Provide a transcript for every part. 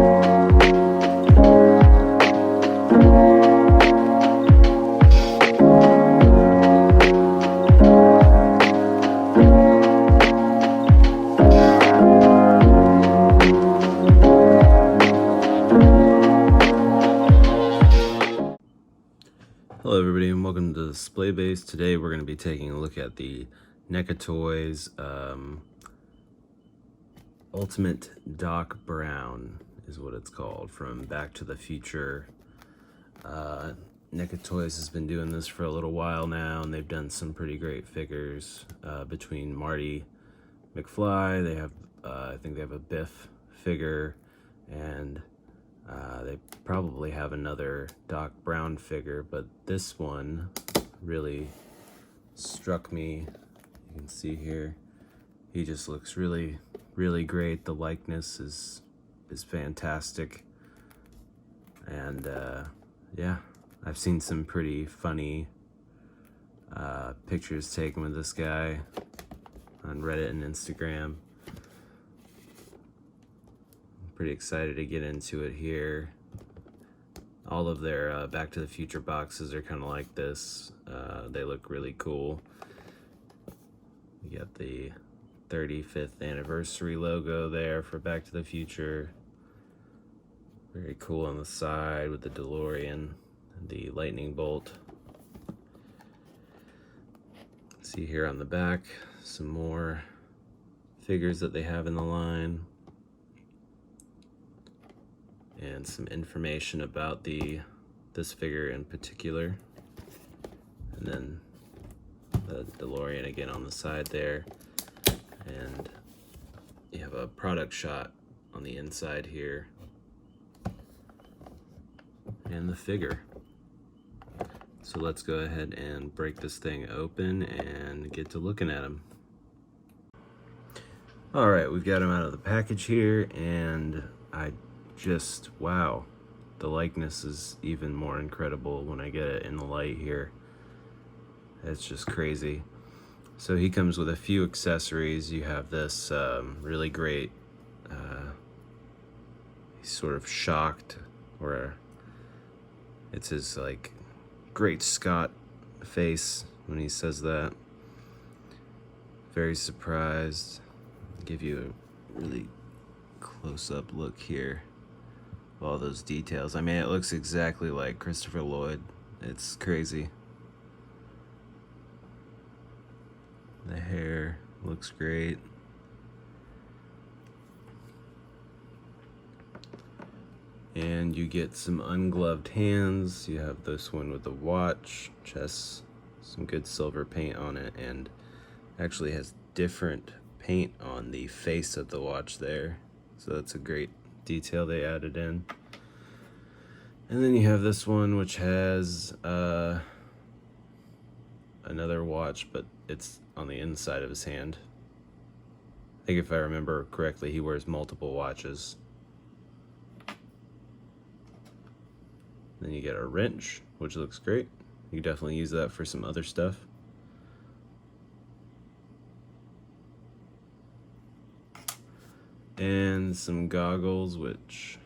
Hello everybody and welcome to Display Base. Today we're going to be taking a look at the NECA Toys Ultimate Doc Brown is what it's called, from Back to the Future. NECA Toys has been doing this for a little while now, and they've done some pretty great figures between Marty McFly. They have I think they have a Biff figure, and they probably have another Doc Brown figure, but this one really struck me. You can see here, he just looks really, really great. The likeness is fantastic, and yeah, I've seen some pretty funny pictures taken with this guy on Reddit and Instagram. Pretty excited to get into it here. All of their Back to the Future boxes are kind of like this. They look really cool. You got the 35th anniversary logo there for Back to the Future. Very cool on the side with the DeLorean and the lightning bolt. See here on the back some more figures that they have in the line, and some information about this figure in particular, and then the DeLorean again on the side there, and you have a product shot on the inside here, and the figure. So let's go ahead and break this thing open and get to looking at him. All right, we've got him out of the package here, and wow, the likeness is even more incredible when I get it in the light here. It's just crazy. So he comes with a few accessories. You have this really great, he's sort of shocked, or it's his like Great Scott face when he says that. Very surprised. I'll give you a really close-up look here. All those details. I mean, it looks exactly like Christopher Lloyd. It's crazy. The hair looks great. And you get some ungloved hands. You have this one with the watch, which has some good silver paint on it, and actually has different paint on the face of the watch there. So that's a great detail they added in. And then you have this one, which has another watch, but it's on the inside of his hand. I think if I remember correctly, he wears multiple watches. Then you get a wrench, which looks great. You can definitely use that for some other stuff. And some goggles, which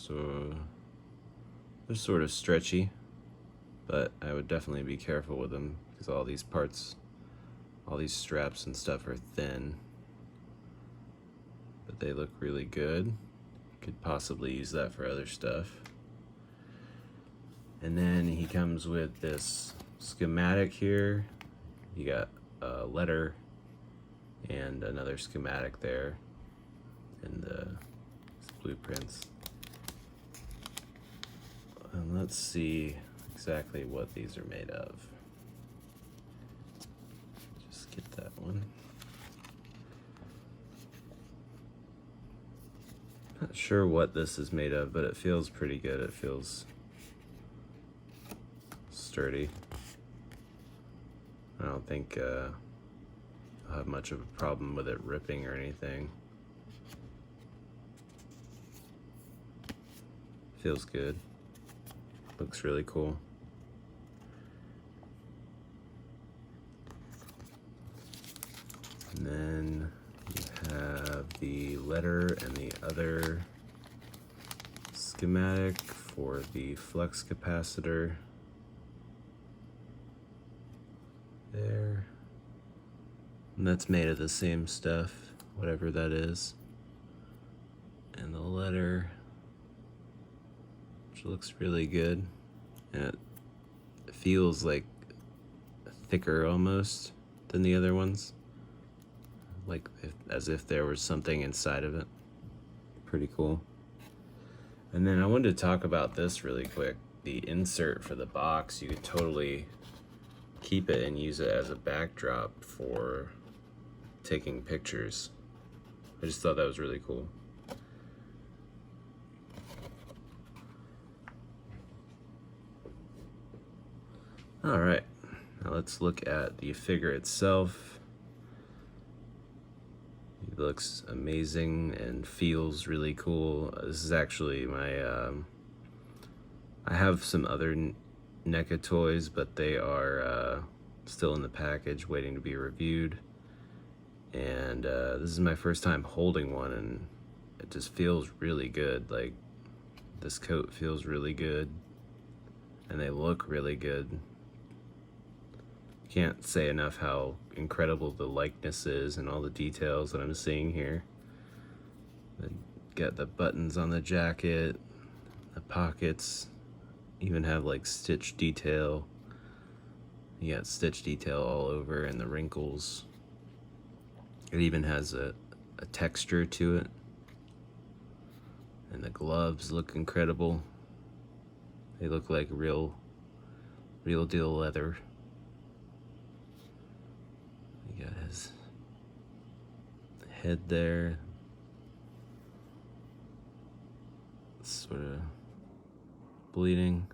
they're sort of stretchy, but I would definitely be careful with them because all these parts, all these straps and stuff are thin, but they look really good. Could possibly use that for other stuff. And then he comes with this schematic here. You got a letter and another schematic there, and the blueprints. And let's see exactly what these are made of. Just get that one. Not sure what this is made of, but it feels pretty good. It feels sturdy. I don't think I'll have much of a problem with it ripping or anything. Feels good. Looks really cool. And then you have the letter and the other schematic for the flux capacitor there. And that's made of the same stuff, whatever that is. And the letter, which looks really good. And it feels like thicker almost than the other ones. Like as if there was something inside of it. Pretty cool. And then I wanted to talk about this really quick. The insert for the box, you could totally keep it and use it as a backdrop for taking pictures. I just thought that was really cool. All right, now let's look at the figure itself. It looks amazing and feels really cool. This is actually my, I have some other NECA toys, but they are still in the package waiting to be reviewed. And this is my first time holding one, and it just feels really good. Like, this coat feels really good, and they look really good. Can't say enough how incredible the likeness is and all the details that I'm seeing here. Got the buttons on the jacket, the pockets, even have like stitch detail. You got stitch detail all over, and the wrinkles. It even has a texture to it. And the gloves look incredible. They look like real deal leather. You got his head there. Sort of bleeding.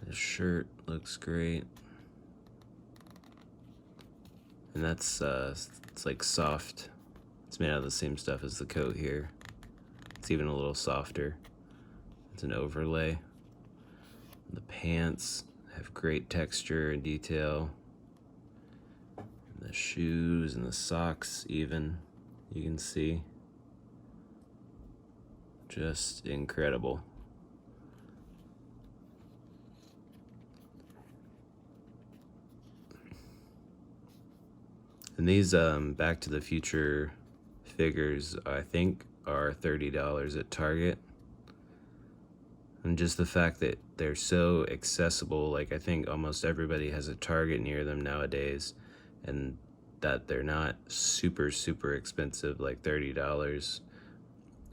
His shirt looks great. And that's it's like soft. It's made out of the same stuff as the coat here. It's even a little softer. It's an overlay. The pants have great texture and detail. And the shoes and the socks even, you can see. Just incredible. And these Back to the Future figures, I think, are $30 at Target. And just the fact that they're so accessible, like I think almost everybody has a Target near them nowadays, and that they're not super expensive, like $30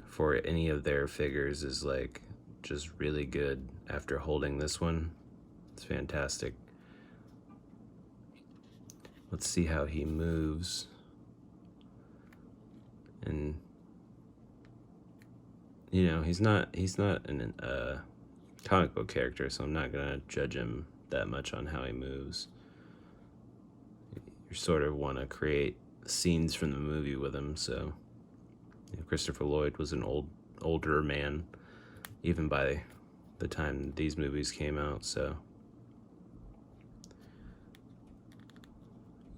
for any of their figures is like just really good. After holding this one, it's fantastic. Let's see how he moves. And you know, he's not an comic book character, so I'm not gonna judge him that much on how he moves. You sort of want to create scenes from the movie with him. So Christopher Lloyd was an older man, even by the time these movies came out. So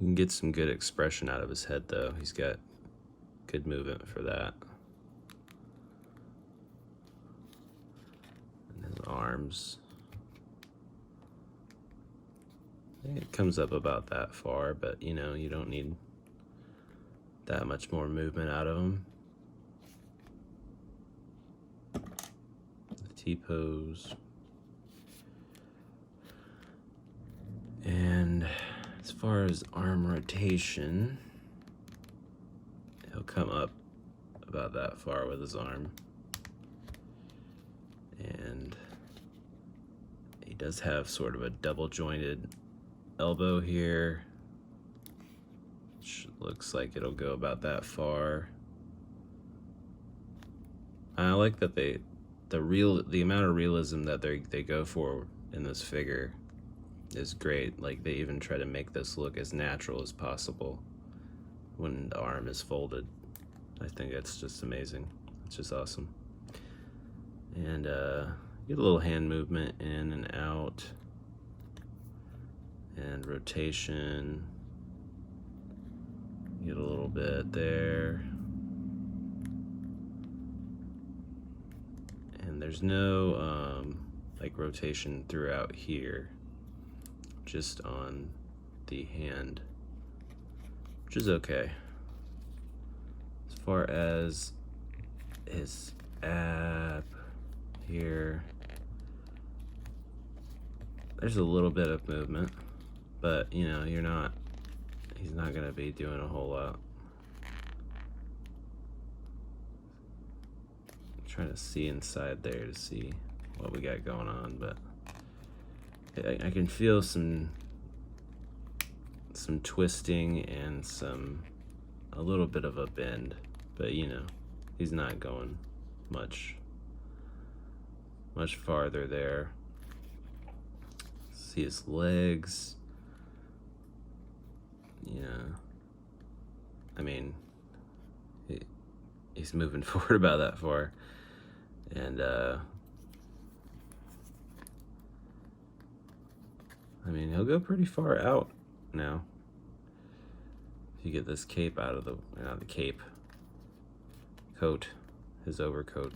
you can get some good expression out of his head, though. He's got good movement for that. And his arms. I think it comes up about that far, but you know, you don't need that much more movement out of him. The T-pose. And as far as arm rotation, he'll come up about that far with his arm. And he does have sort of a double jointed elbow here, which looks like it'll go about that far. I like that the amount of realism that they go for in this figure is great. Like, they even try to make this look as natural as possible when the arm is folded. I think that's just amazing. It's just awesome. And get a little hand movement in and out, and rotation. Get a little bit there. And there's no like rotation throughout here, just on the hand, which is okay. As far as his app here, there's a little bit of movement, but you know, he's not gonna be doing a whole lot. I'm trying to see inside there to see what we got going on, but I can feel some twisting and a little bit of a bend, but you know, he's not going much farther there. See his legs. Yeah, I mean, he's moving forward about that far, and I mean, he'll go pretty far out now. If you get this cape out of the coat, his overcoat.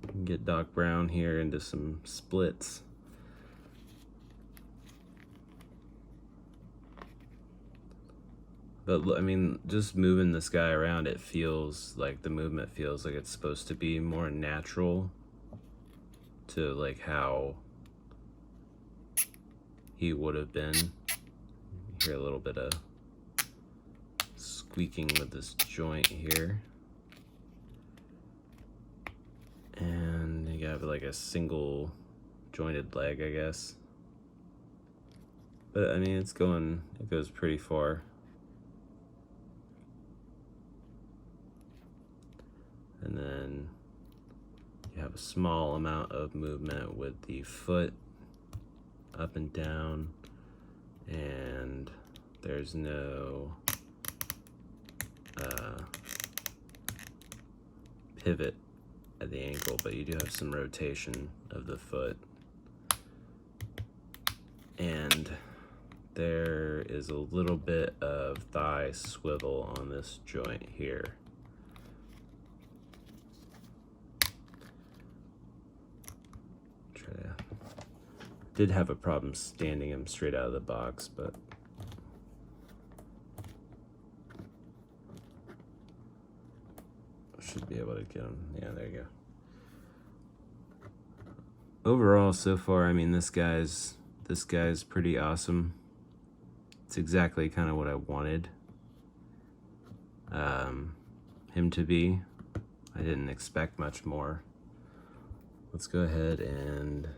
You can get Doc Brown here into some splits. But I mean, just moving this guy around, it feels like the movement feels like it's supposed to be more natural to like how he would have been. You hear a little bit of squeaking with this joint here. And you got like a single jointed leg, I guess. But I mean, it goes pretty far. And then you have a small amount of movement with the foot up and down, and there's no pivot at the ankle, but you do have some rotation of the foot. And there is a little bit of thigh swivel on this joint here. Did have a problem standing him straight out of the box, but should be able to get him. Yeah, there you go. Overall, so far, I mean, this guy's pretty awesome. It's exactly kind of what I wanted him to be. I didn't expect much more. Let's go ahead and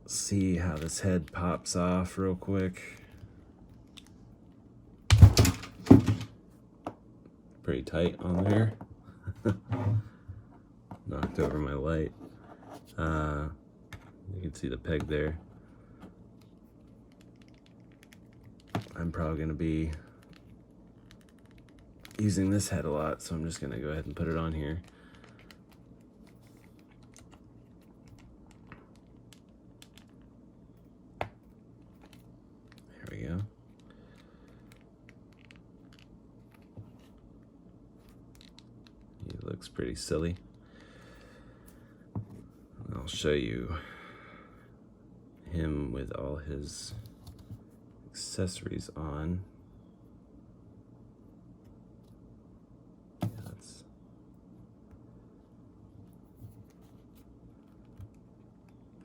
see how this head pops off real quick. Pretty tight on there. Knocked over my light. You can see the peg there. I'm probably going to be using this head a lot, so I'm just going to go ahead and put it on here. There we go. He looks pretty silly. I'll show you him with all his accessories on.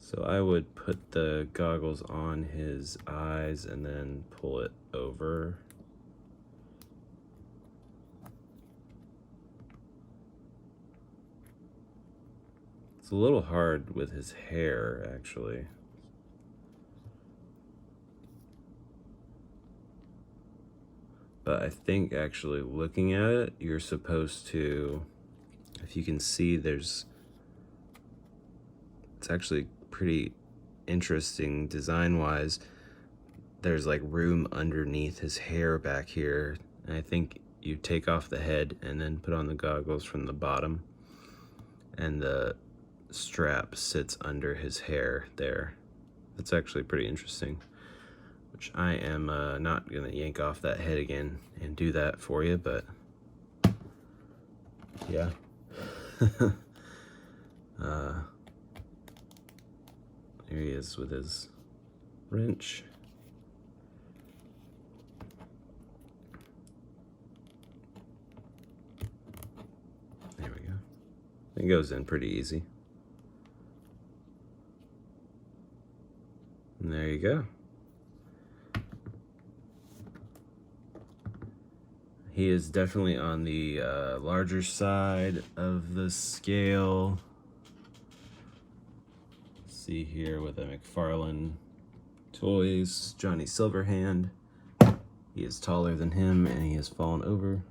So I would put the goggles on his eyes and then pull it over. It's a little hard with his hair, actually. But I think actually looking at it, you're supposed to, if you can see, it's actually pretty interesting design-wise. There's like room underneath his hair back here. And I think you take off the head and then put on the goggles from the bottom. And the strap sits under his hair there. That's actually pretty interesting. which I am not gonna yank off that head again and do that for you, but yeah. Here he is with his wrench. There we go. It goes in pretty easy. And there you go. He is definitely on the larger side of the scale. See here with a McFarlane Toys, Johnny Silverhand. He is taller than him and he has fallen over.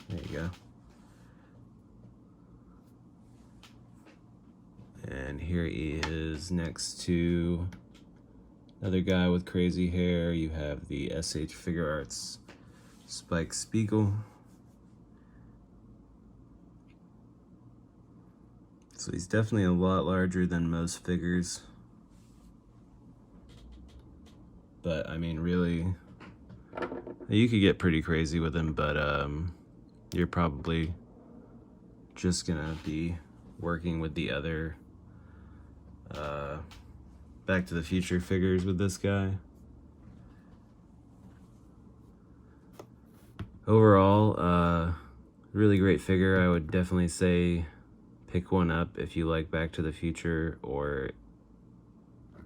There you go. And here he is next to another guy with crazy hair. You have the SH Figure Arts Spike Spiegel. So he's definitely a lot larger than most figures. But I mean, really, you could get pretty crazy with him, but you're probably just gonna be working with the other Back to the Future figures with this guy. Overall, really great figure. I would definitely say pick one up if you like Back to the Future, or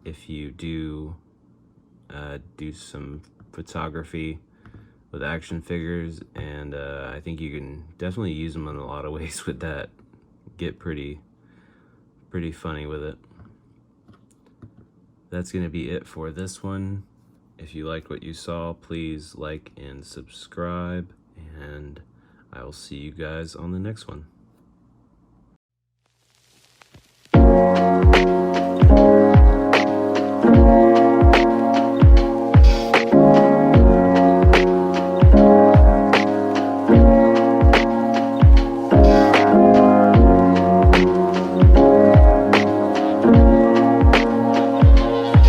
if you do some photography with action figures, and I think you can definitely use them in a lot of ways with that. Get pretty funny with it. That's going to be it for this one. If you liked what you saw, please like and subscribe, and I will see you guys on the next one.